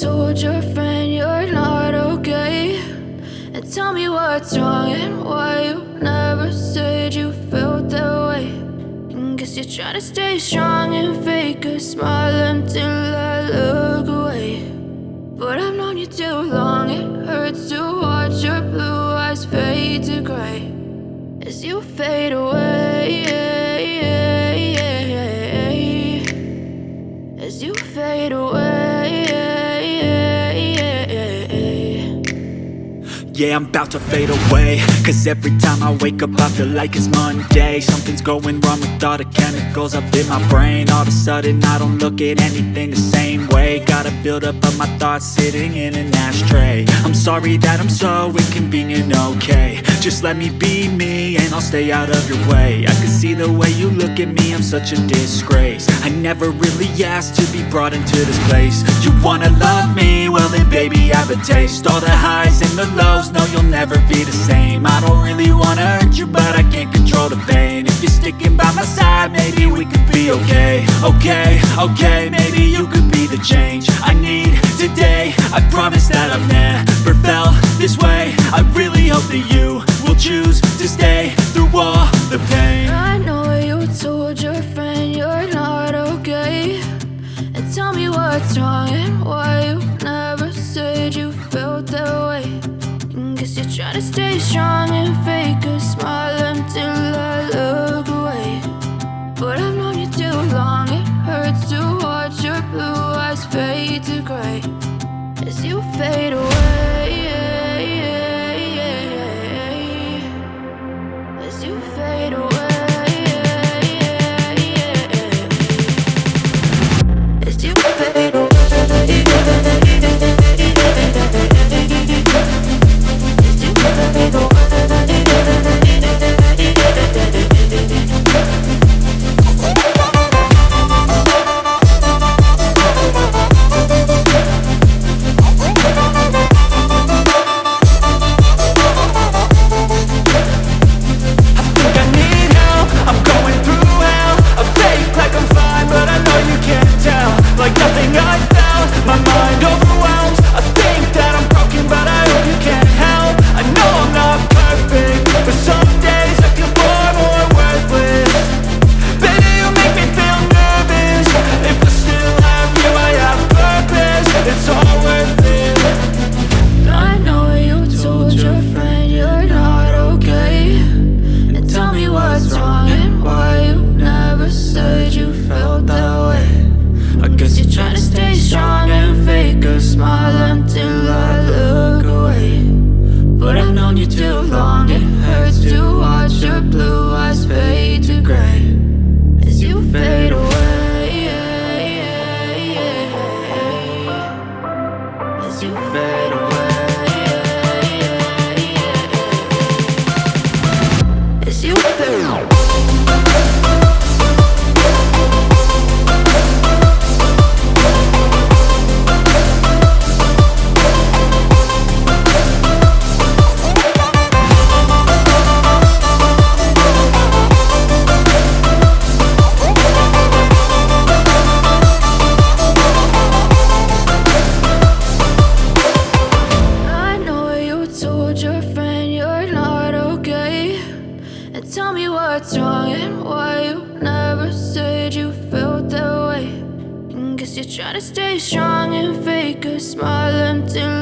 told your friend you're not okay, and tell me what's wrong and why you never said you felt that way. And guess you're trying to stay strong and fake a smile until I look away. But I've known you too long, it hurts to watch your blue eyes fade to gray as you fade away, as you fade away. Yeah, I'm about to fade away, cause every time I wake up I feel like it's Monday. Something's going wrong with all the chemicals up in my brain. All of a sudden I don't look at anything the same way. Gotta build up of my thoughts sitting in an ashtray. I'm sorry that I'm so inconvenient, okay. Just let me be me and I'll stay out of your way. I can see the way you look at me, I'm such a disgrace. I never really asked to be brought into this place. You wanna love me? Well then baby have a taste. All the highs and the lows, no you'll never be the same. I don't really wanna hurt you but I can't control the pain. If you're sticking by my side maybe we could be okay. Okay, maybe you could be the change I need today. I promise that I've never felt this way. I really hope that you will choose to stay through all the pain. I know you told your friend you're not okay, and tell me what's wrong and why you never said you felt that way. And guess you're trying to stay strong and fake a smile until I look away. But I've known you too long, it hurts to watch your blue eyes fade to gray as you fade away, as you fade away, as you fade away. Like nothing I felt, my mind overwhelmed. I think that I'm broken but I hope you can't help. I know I'm not perfect, but some days I feel far more worthless. Baby, you make me feel nervous. If I still have you, I have purpose. It's all worth it. I know you told your friend you're not okay, and tell me what's wrong and why you never said you felt that way. I guess you're trying to stay strong and fake a smile until I look away. But I've known you too long, it hurts to watch your blue eyes fade to gray as you fade away, as you fade away, as you fade away. Your friend you're not okay, and tell me what's wrong and why you never said you felt that way. And guess you're trying to stay strong and fake a smile until